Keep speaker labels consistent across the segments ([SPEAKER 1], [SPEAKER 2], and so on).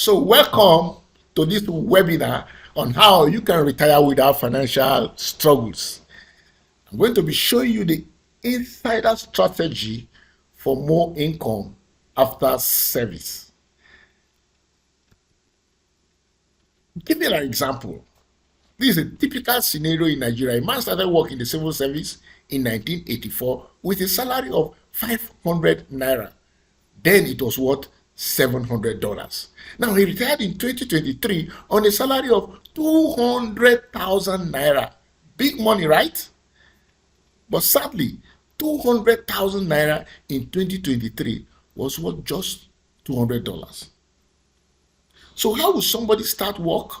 [SPEAKER 1] So welcome to this webinar on how you can retire without financial struggles. I'm going to be showing you the insider strategy for more income after service. Give me an example. This is a typical scenario in Nigeria. A man started working in the civil service in 1984 with a salary of 500 naira. Then it was worth $700. Now he retired in 2023 on a salary of 200,000 naira. Big money, right? But sadly, 200,000 naira in 2023 was worth just $200. So how will somebody start work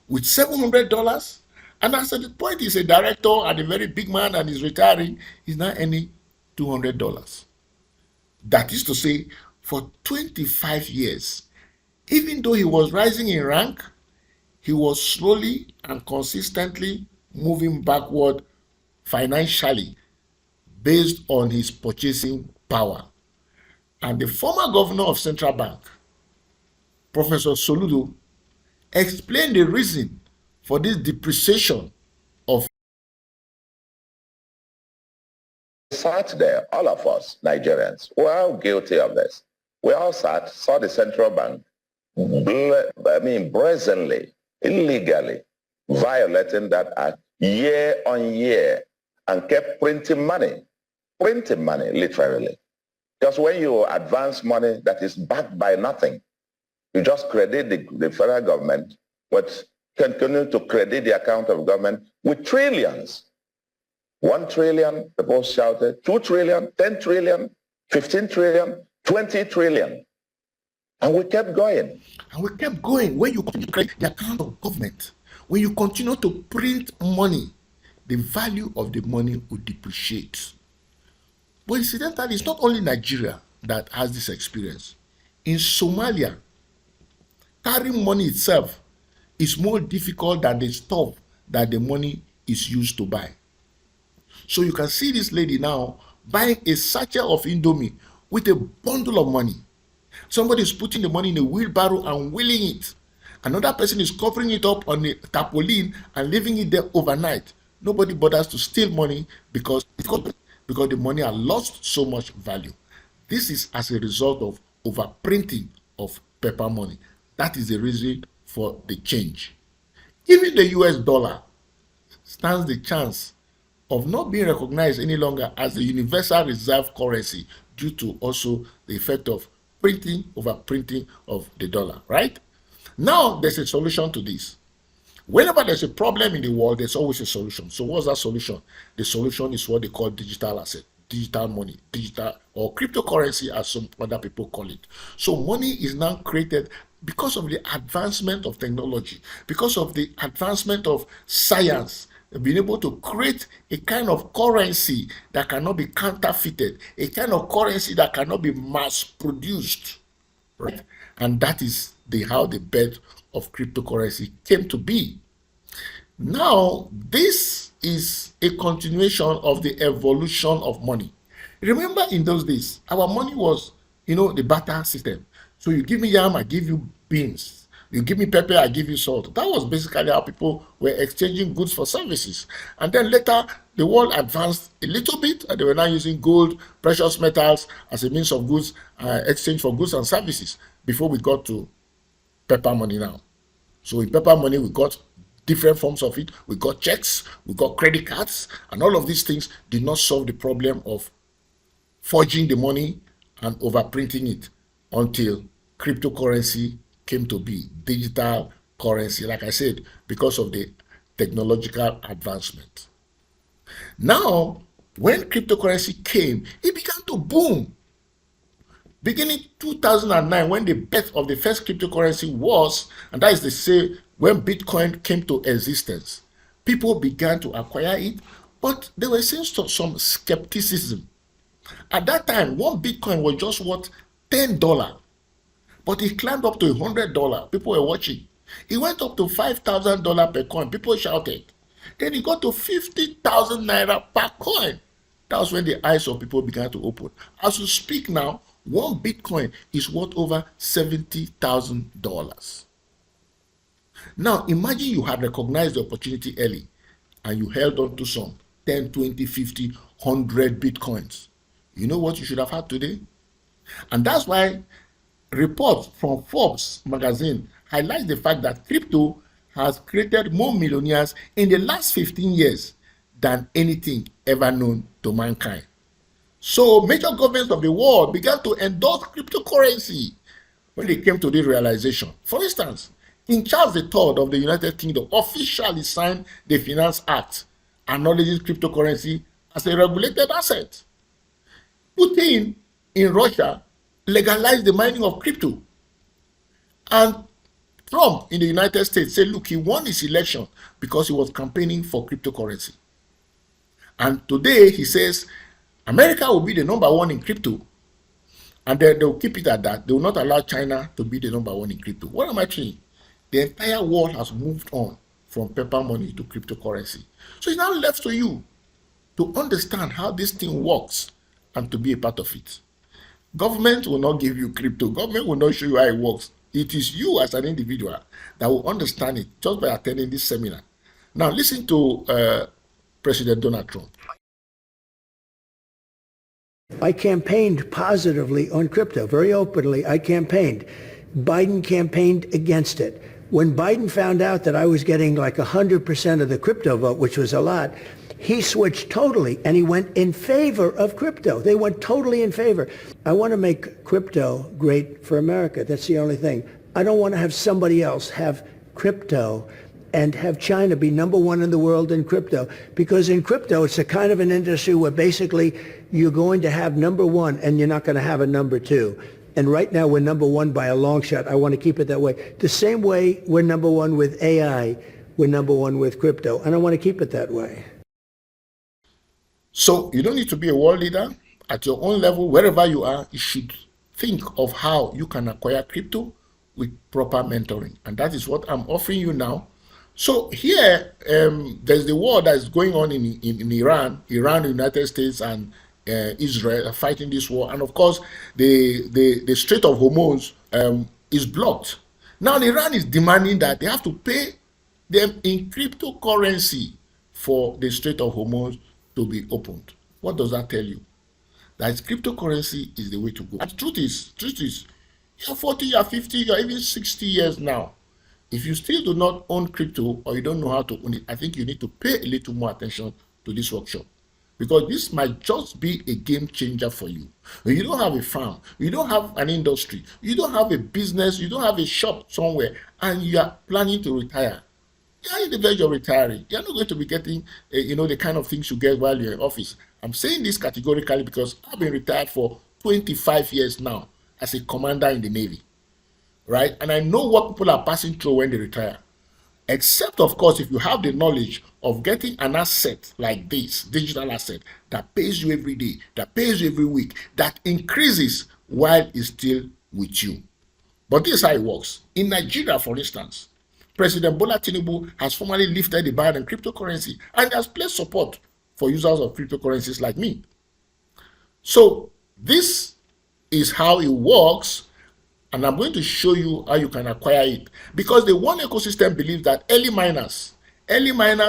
[SPEAKER 1] with $700? And as at the point he's a director and a very big man and is retiring, he's now earning $200. That is to say, for 25 years, even though he was rising in rank, he was slowly and consistently moving backward financially based on his purchasing power. And the former governor of Central Bank, Professor Soludo, explained the reason for this depreciation of.
[SPEAKER 2] Sat there, all of us Nigerians, we're all guilty of this. We all sat, saw the central bank, brazenly, illegally violating that act year on year and kept printing money, literally. Because when you advance money that is backed by nothing, you just credit the federal government, but continue to credit the account of government with trillions. 1 trillion, people shouted, 2 trillion, 10 trillion, 15 trillion, 20 trillion. And we kept going.
[SPEAKER 1] When you continue to credit the account of government, when you continue to print money, the value of the money will depreciate. But incidentally, it's not only Nigeria that has this experience. In Somalia, carrying money itself is more difficult than the stuff that the money is used to buy. So you can see this lady now buying a sachet of Indomie with a bundle of money. Somebody is putting the money in a wheelbarrow and wheeling it. Another person is covering it up on a tarpaulin and leaving it there overnight. Nobody bothers to steal money because the money has lost so much value. This is as a result of overprinting of paper money. That is the reason for the change. Even the US dollar stands the chance of not being recognized any longer as the universal reserve currency due to also the effect of overprinting of the dollar, right? Now there's a solution to this. Whenever there's a problem in the world, there's always a solution. So what's that solution? The solution is what they call digital asset, digital money, digital or cryptocurrency as some other people call it. So money is now created because of the advancement of technology, because of the advancement of science, being able to create a kind of currency that cannot be counterfeited, a kind of currency that cannot be mass produced, right? And that is how the birth of cryptocurrency came to be. Now, this is a continuation of the evolution of money. Remember, in those days, our money was, the barter system. So you give me yam, I give you beans. You give me pepper, I give you salt. That was basically how people were exchanging goods for services. And then later, the world advanced a little bit, and they were now using gold, precious metals as a means of goods, exchange for goods and services before we got to paper money now. So in paper money, we got different forms of it. We got checks, we got credit cards, and all of these things did not solve the problem of forging the money and overprinting it until cryptocurrency came to be, digital currency, like I said, because of the technological advancement. Now, when cryptocurrency came, it began to boom. Beginning 2009, when the birth of the first cryptocurrency was, and that is to say, when Bitcoin came to existence, people began to acquire it, but there was some skepticism. At that time, one Bitcoin was just worth $10. But it climbed up to $100. People were watching. It went up to $5,000 per coin. People shouted. Then it got to 50,000 naira per coin. That was when the eyes of people began to open. As we speak now, One Bitcoin is worth over $70,000. Now, imagine you had recognized the opportunity early and you held on to some 10, 20, 50, 100 Bitcoins. You know what you should have had today? And that's why reports from Forbes magazine highlight the fact that crypto has created more millionaires in the last 15 years than anything ever known to mankind. So major governments of the world began to endorse cryptocurrency when they came to this realization. For instance, King Charles III of the United Kingdom officially signed the Finance Act, acknowledging cryptocurrency as a regulated asset. Putin in Russia legalized the mining of crypto. And Trump in the United States said, look, he won his election because he was campaigning for cryptocurrency. And today he says America will be the number one in crypto. And they'll keep it at that. They will not allow China to be the number one in crypto. What am I saying? The entire world has moved on from paper money to cryptocurrency. So it's now left to you to understand how this thing works and to be a part of it. Government will not give you crypto. Government will not show you how it works. It is you as an individual that will understand it just by attending this seminar. Now listen to President Donald Trump.
[SPEAKER 3] I campaigned positively on crypto, very openly. I campaigned. Biden campaigned against it. When Biden found out that I was getting like 100% of the crypto vote, which was a lot, he switched totally and he went in favor of crypto. They went totally in favor. I want to make crypto great for America. That's the only thing. I don't want to have somebody else have crypto and have China be number one in the world in crypto. Because in crypto, it's a kind of an industry where basically you're going to have number one and you're not going to have a number two. And right now we're number one by a long shot. I want to keep it that way. The same way we're number one with AI, we're number one with crypto. And I want to keep it that way.
[SPEAKER 1] So you don't need to be a world leader. At your own level, wherever you are, you should think of how you can acquire crypto with proper mentoring. And that is what I'm offering you now. So here, there's the war that is going on in Iran, the United States, and Israel are fighting this war. And of course, the Strait of Hormuz is blocked. Now, Iran is demanding that they have to pay them in cryptocurrency for the Strait of Hormuz to be opened. What does that tell you? That cryptocurrency is the way to go. And the truth is, you're 40, you're 50, you're even 60 years now. If you still do not own crypto or you don't know how to own it, I think you need to pay a little more attention to this workshop. Because this might just be a game changer for you. When you don't have a farm, you don't have an industry, you don't have a business, you don't have a shop somewhere, and you are planning to retire. You are in the verge of retiring. You are not going to be getting, the kind of things you get while you're in office. I'm saying this categorically because I've been retired for 25 years now as a commander in the Navy, right? And I know what people are passing through when they retire. Except, of course, if you have the knowledge of getting an asset like this, digital asset, that pays you every day, that pays you every week, that increases while it's still with you. But this is how it works. In Nigeria, for instance, President Bola Tinubu has formally lifted the ban on cryptocurrency and has placed support for users of cryptocurrencies like me. So this is how it works. And I'm going to show you how you can acquire it. Because the One Ecosystem believes that early miners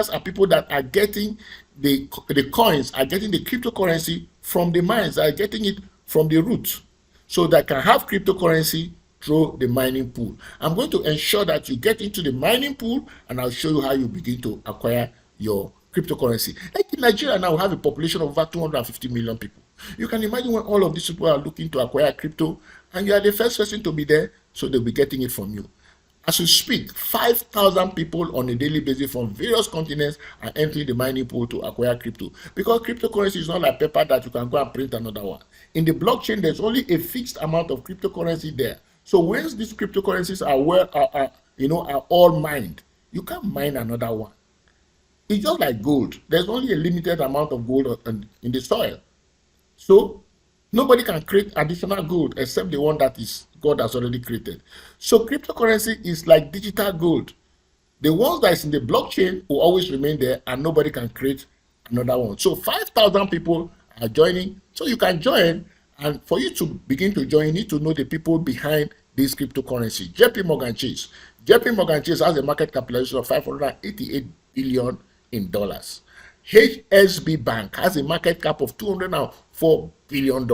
[SPEAKER 1] are people that are getting the coins, are getting the cryptocurrency from the mines, are getting it from the root. So they can have cryptocurrency through the mining pool. I'm going to ensure that you get into the mining pool and I'll show you how you begin to acquire your cryptocurrency. Like in Nigeria now, we have a population of over 250 million people. You can imagine when all of these people are looking to acquire crypto and you are the first person to be there, so they'll be getting it from you. As we speak, 5,000 people on a daily basis from various continents are entering the mining pool to acquire crypto. Because cryptocurrency is not like paper that you can go and print another one. In the blockchain, there's only a fixed amount of cryptocurrency there. So once these cryptocurrencies are all mined, you can't mine another one. It's just like gold. There's only a limited amount of gold in the soil. So nobody can create additional gold except the one that is God has already created. So cryptocurrency is like digital gold. The ones that is in the blockchain will always remain there and nobody can create another one. So 5,000 people are joining. So you can join And for you to begin to join, you need to know the people behind this cryptocurrency. JP Morgan Chase. JP Morgan Chase has a market capitalization of $588 billion in dollars. HSB Bank has a market cap of $204 billion.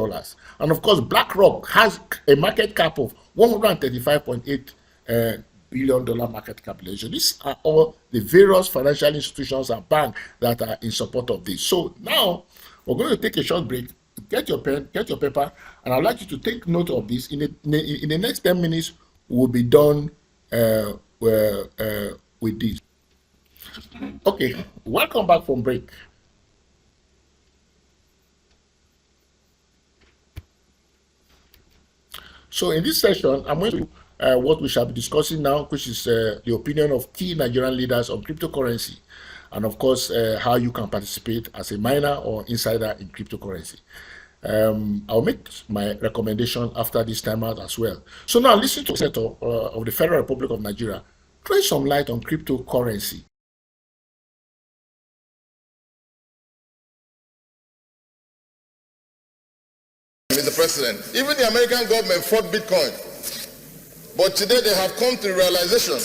[SPEAKER 1] And of course, BlackRock has a market cap of $135.8 billion market capitalization. These are all the various financial institutions and banks that are in support of this. So now we're going to take a short break. Get your pen, get your paper, and I'd like you to take note of this. In the next 10 minutes, we'll be done with this. Okay, welcome back from break. So in this session, I'm going to what we shall be discussing now, which is the opinion of key Nigerian leaders on cryptocurrency, and of course, how you can participate as a miner or insider in cryptocurrency. I'll make my recommendation after this time out as well. So now listen to the Senator of the Federal Republic of Nigeria throw some light on cryptocurrency.
[SPEAKER 4] Mr. President, even the American government fought Bitcoin, but today they have come to the realization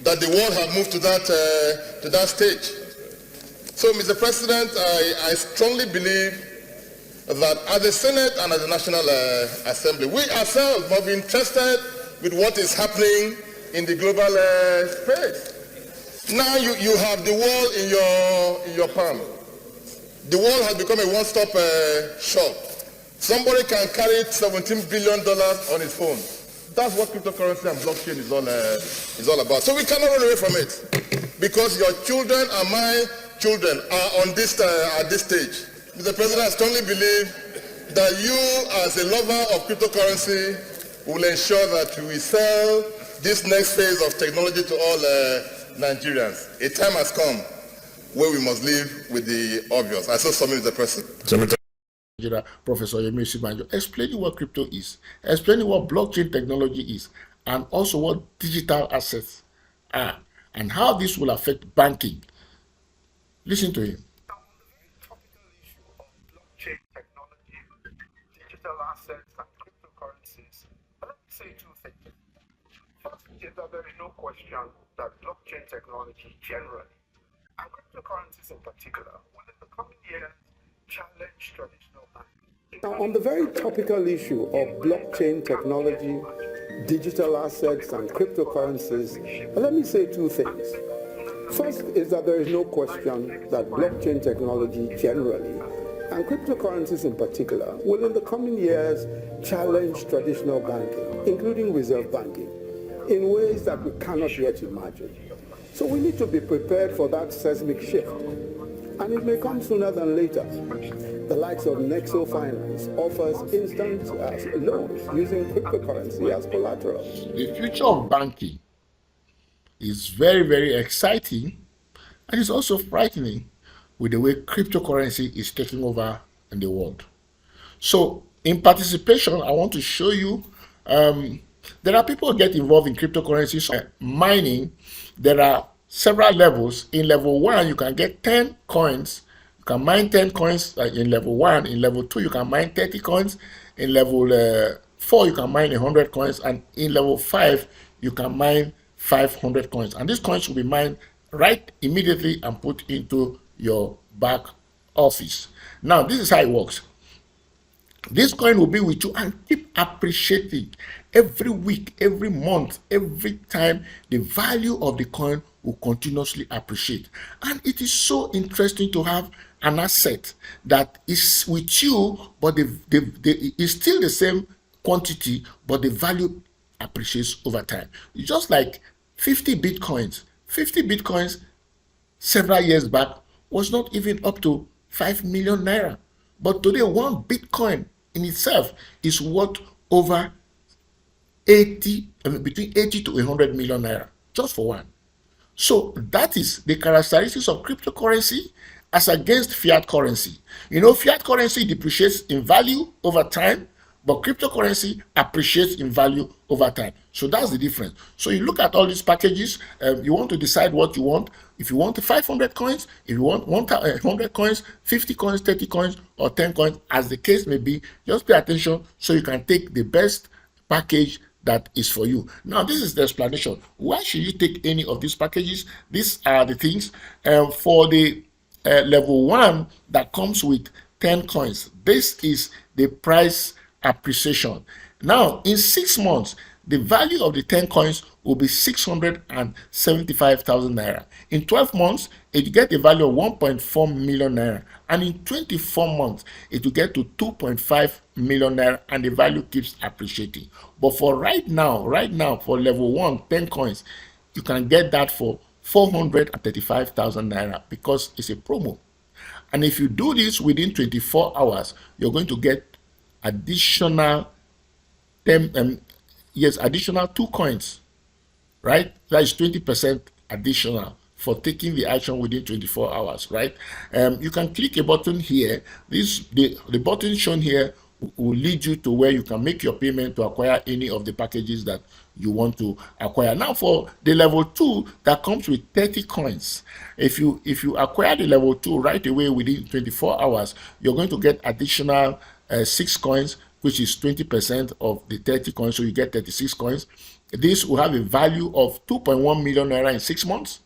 [SPEAKER 4] that the world has moved to that stage. So, Mr. President, I strongly believe that as the Senate and as the National Assembly, we ourselves must be interested with what is happening in the global space. Now you have the world in your palm. The world has become a one-stop shop. Somebody can carry $17 billion on his phone. That's what cryptocurrency and blockchain is all about. So we cannot run away from it, because your children and my children are on this at this stage. Mr. President, I strongly believe that you, as a lover of cryptocurrency, will ensure that we sell this next phase of technology to all Nigerians. A time has come where we must live with the obvious. I so submit, Mr. President.
[SPEAKER 1] Professor Yemi Osinbajo, explaining what crypto is, explaining what blockchain technology is, and also what digital assets are, and how this will affect banking. Listen to him.
[SPEAKER 5] Blockchain technology, digital assets, and cryptocurrencies. Let me say two things. First is that there is no question that blockchain technology generally, and cryptocurrencies in particular, will in the coming years challenge traditional banking.
[SPEAKER 6] Now, on the very topical issue of blockchain technology, digital assets, and cryptocurrencies, let me say two things. First is that there is no question that blockchain technology generally, and cryptocurrencies in particular, will in the coming years challenge traditional banking, including reserve banking, in ways that we cannot yet imagine. So we need to be prepared for that seismic shift. And it may come sooner than later. The likes of Nexo Finance offers instant loans using cryptocurrency as collateral.
[SPEAKER 1] The future of banking is very, very exciting, and it's also frightening with the way cryptocurrency is taking over in the world. So in participation, I want to show you there are people who get involved in cryptocurrency. So mining, there are several levels. In level 1, you can get 10 coins. You can mine 10 coins in level 1. In level 2, you can mine 30 coins. In level 4, you can mine 100 coins. And in level 5, you can mine 500 coins. And these coins will be mined right immediately and put into your back office. Now, this is how it works. This coin will be with you and keep appreciating every week, every month, every time. The value of the coin will continuously appreciate. And it is so interesting to have an asset that is with you, but it's still the same quantity, but the value appreciates over time. It's just like 50 bitcoins. 50 bitcoins several years back was not even up to 5 million naira. But today, one bitcoin in itself is worth over between 80 to 100 million naira, just for one. So that is the characteristics of cryptocurrency as against fiat currency. You know, fiat currency depreciates in value over time, but cryptocurrency appreciates in value over time. So that's the difference. So you look at all these packages, you want to decide what you want. If you want 500 coins, if you want 100 coins, 50 coins, 30 coins, or 10 coins, as the case may be, just pay attention so you can take the best package that is for you. Now, this is the explanation. Why should you take any of these packages? These are the things. For the level 1 that comes with 10 coins, this is the price appreciation. Now, in 6 months, the value of the 10 coins will be 675,000 naira. In 12 months, it will get a value of 1.4 million naira. And in 24 months, it will get to 2.5 million naira, and the value keeps appreciating. But for right now, for level 1, 10 coins, you can get that for 435,000 naira because it's a promo. And if you do this within 24 hours, you're going to get additional additional 2 coins, right? That is 20% additional for taking the action within 24 hours, right? You can click a button here. The button shown here will lead you to where you can make your payment to acquire any of the packages that you want to acquire. Now, for the level 2 that comes with 30 coins, if you acquire the level 2 right away within 24 hours, you're going to get additional 6 coins, which is 20% of the 30 coins, so you get 36 coins. This will have a value of 2.1 million naira in 6 months,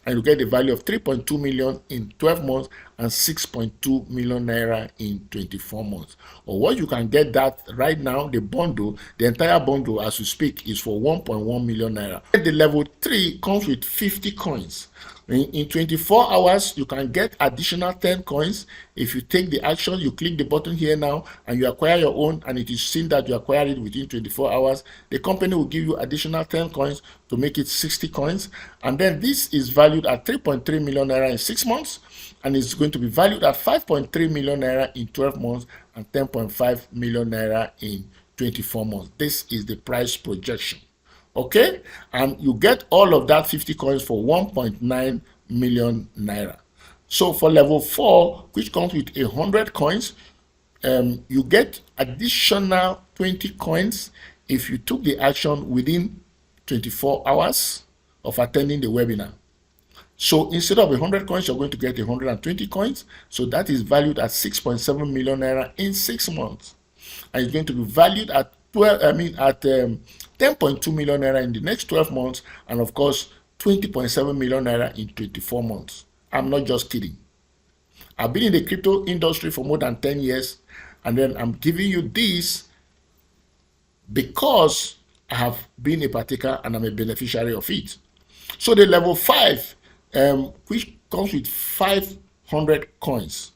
[SPEAKER 1] and you get the value of 3.2 million in 12 months and 6.2 million naira in 24 months. Or what you can get that right now, the bundle, the entire bundle as we speak, is for 1.1 million naira. The level 3 comes with 50 coins. In 24 hours, you can get additional 10 coins. If you take the action, you click the button here now, and you acquire your own, and it is seen that you acquire it within 24 hours. The company will give you additional 10 coins to make it 60 coins. And then this is valued at 3.3 million naira in 6 months, and it's going to be valued at 5.3 million naira in 12 months and 10.5 million naira in 24 months. This is the price projection. Okay, and you get all of that 50 coins for 1.9 million naira. So for level 4, which comes with 100 coins, you get additional 20 coins if you took the action within 24 hours of attending the webinar. So instead of 100 coins, you're going to get 120 coins. So that is valued at 6.7 million naira in 6 months, and it's going to be valued at 10.2 million naira in the next 12 months, and of course 20.7 million naira in 24 months. I'm not just kidding. I've been in the crypto industry for more than 10 years, and then I'm giving you this because I have been a partaker and I'm a beneficiary of it. So the level 5, which comes with 500 coins.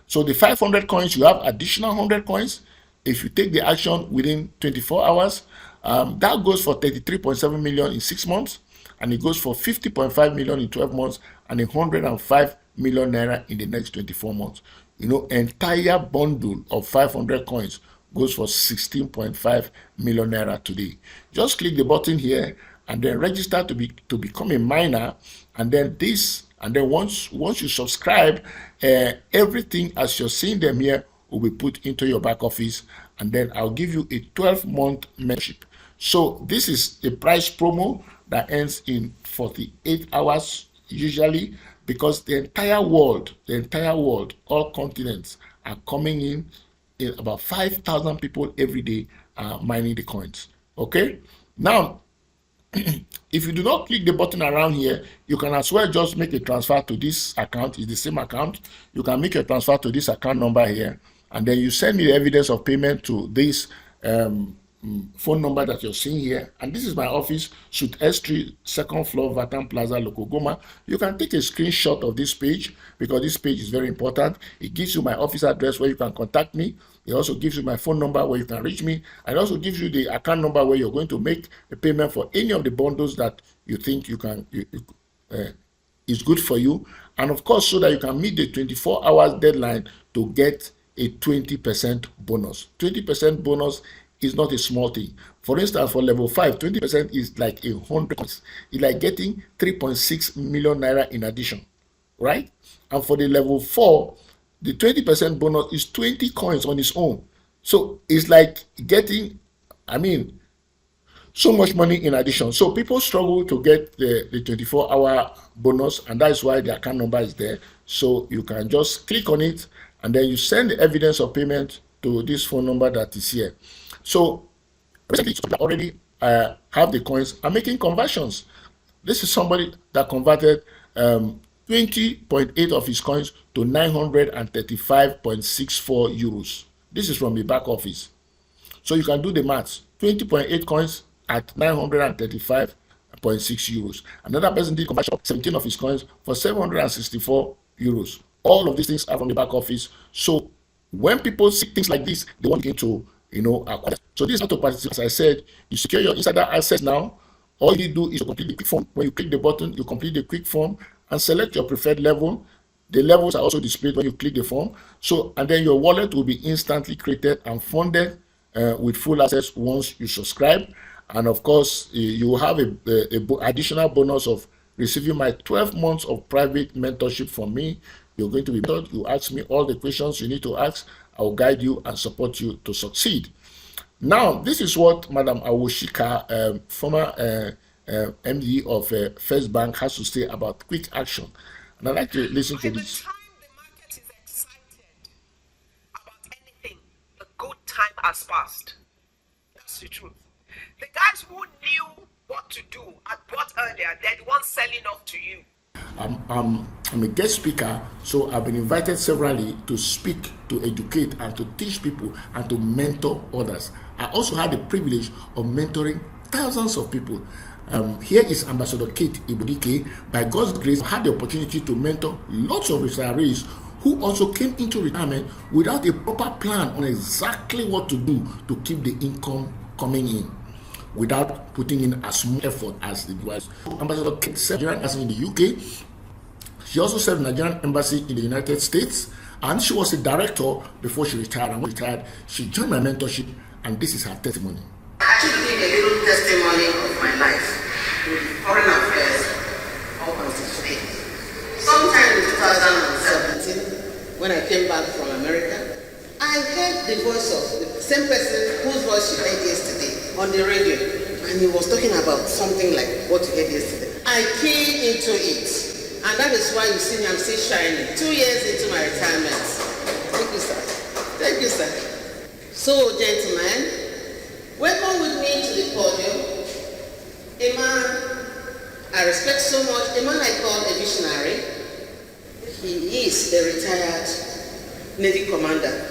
[SPEAKER 1] So the 500 coins, you have additional 100 coins. If you take the action within 24 hours, that goes for 33.7 million in 6 months, and it goes for 50.5 million in 12 months, and 105 million naira in the next 24 months. You know, entire bundle of 500 coins goes for 16.5 million naira today. Just click the button here and then register to become a miner, and then once you subscribe, everything as you're seeing them here will be put into your back office, and then I'll give you a 12-month membership. So this is a price promo that ends in 48 hours usually, because the entire world, all continents are coming in about 5,000 people every day mining the coins. Okay, now if you do not click the button around here, you can as well just make a transfer to this account. It's the same account. You can make a transfer to this account number here, and then you send me the evidence of payment to this phone number that you're seeing here. And this is my office, Suite S3, 2nd floor, Vatan Plaza, Lokogoma. You can take a screenshot of this page because this page is very important. It gives you my office address where you can contact me. It also gives you my phone number where you can reach me, and it also gives you the account number where you're going to make a payment for any of the bundles that you think is good for you. And of course, so that you can meet the 24 hours deadline to get a 20% bonus. 20% bonus is not a small thing. For instance, for level 5, 20% is like 100. It's like getting 3.6 million naira in addition, right? And for the level 4, the 20% bonus is 20 coins on its own. So it's like getting, I mean, so much money in addition. So people struggle to get the 24-hour bonus, and that's why the account number is there. So you can just click on it, and then you send the evidence of payment to this phone number that is here. So basically, people already have the coins and making conversions. This is somebody that converted 20.8 of his coins to 935.64 euros. This is from the back office. So you can do the maths. 20.8 coins at 935.6 euros. Another person did conversion of 17 of his coins for 764 euros. All of these things are from the back office. So when people see things like this, they want to acquire. So this is how to participate. As I said, you secure your insider access now. All you do is to complete the quick form. When you click the button, you complete the quick form and select your preferred level. The levels are also displayed when you click the form. So, and then your wallet will be instantly created and funded with full access once you subscribe. And of course, you will have a additional bonus of receiving my 12 months of private mentorship from me. You're going to be mentored. You ask me all the questions you need to ask. I will guide you and support you to succeed. Now, this is what Madam Awoshika, former MD of First Bank, has to say about quick action. And I'd like to listen to this.
[SPEAKER 7] By the time the market is excited about anything, the good time has passed. That's the truth. The guys who knew what to do and bought earlier, they're the ones selling off to you.
[SPEAKER 1] I'm a guest speaker, so I've been invited severally to speak, to educate, and to teach people and to mentor others. I also had the privilege of mentoring thousands of people. Here is Ambassador Kate Ibudike. By God's grace, I had the opportunity to mentor lots of retirees who also came into retirement without a proper plan on exactly what to do to keep the income coming in, without putting in as much effort as it was. Ambassador Kate served Nigerian embassy in the UK. She also served Nigerian embassy in the United States, and she was a director before she retired. And when she retired, she joined my mentorship, and this is her testimony.
[SPEAKER 8] I actually give a little testimony of my life with foreign affairs up until today. Sometime in 2017, when I came back from America, I heard the voice of the same person whose voice you heard yesterday on the radio, and he was talking about something like what you heard yesterday. I keyed into it, and that is why you see me, I'm still shining. 2 years into my retirement. Thank you, sir. Thank you, sir. So, gentlemen, welcome with me to the podium a man I respect so much, a man I call a visionary. He is a retired Navy commander,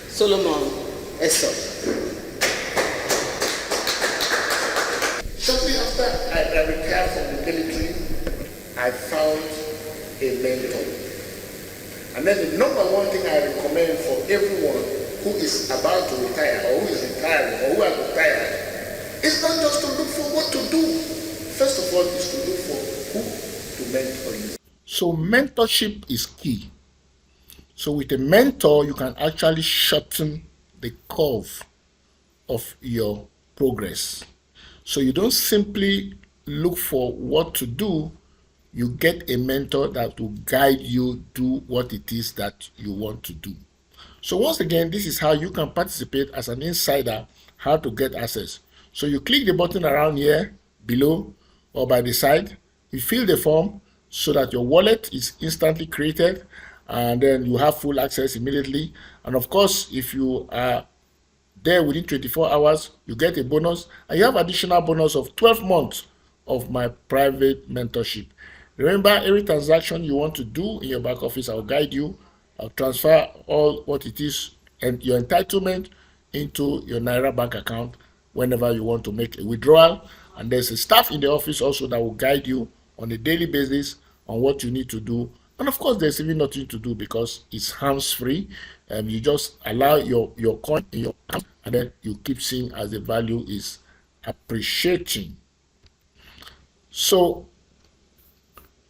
[SPEAKER 8] Solomon Esop.
[SPEAKER 1] Shortly after I retired from the military, I found a mentor. And then the number one thing I recommend for everyone who is about to retire, or who is retiring, or who has retired, is not just to look for what to do. First of all, is to look for who to mentor you. So mentorship is key. So with a mentor, you can actually shorten the curve of your progress. So you don't simply look for what to do, you get a mentor that will guide you do what it is that you want to do. So once again, this is how you can participate as an insider, how to get access. So you click the button around here, below, or by the side, you fill the form so that your wallet is instantly created, and then you have full access immediately. And of course, if you are there within 24 hours, you get a bonus, and you have additional bonus of 12 months of my private mentorship. Remember, every transaction you want to do in your back office, I'll guide you. I'll transfer all what it is and your entitlement into your Naira bank account whenever you want to make a withdrawal. And there's a staff in the office also that will guide you on a daily basis on what you need to do. And of course, there's even nothing to do because it's hands-free. You just allow your coin in your account, and then you keep seeing as the value is appreciating. So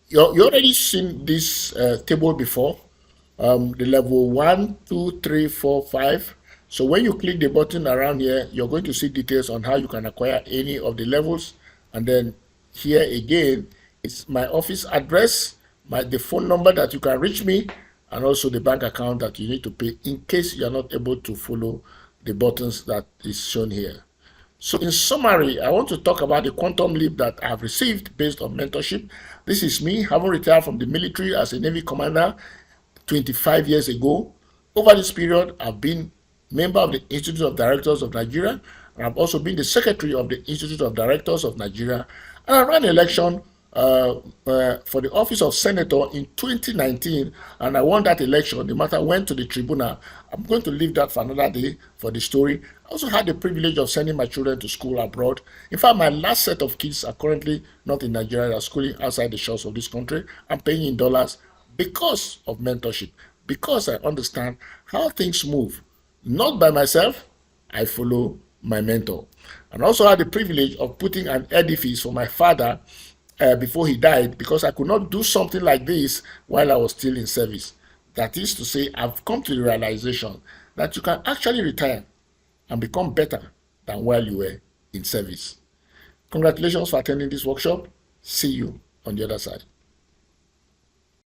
[SPEAKER 1] you already seen this table before, the level 1, 2, 3, 4, 5. So when you click the button around here, you're going to see details on how you can acquire any of the levels. And then here again, it's my office address, the phone number that you can reach me, and also the bank account that you need to pay in case you are not able to follow the buttons that is shown here. So in summary, I want to talk about the quantum leap that I've received based on mentorship. This is me, having retired from the military as a Navy commander 25 years ago. Over this period, I've been member of the Institute of Directors of Nigeria, and I've also been the secretary of the Institute of Directors of Nigeria, and I ran an election for the office of senator in 2019, and I won that election. The matter went to the tribunal. I'm going to leave that for another day for the story. I also had the privilege of sending my children to school abroad. In fact, my last set of kids are currently not in Nigeria, they're schooling outside the shores of this country. I'm paying in dollars because of mentorship, because I understand how things move. Not by myself, I follow my mentor. And also had the privilege of putting an edifice for my father before he died, because I could not do something like this while I was still in service. That is to say, I've come to the realization that you can actually retire and become better than while you were in service. Congratulations for attending this workshop. See you on the other side.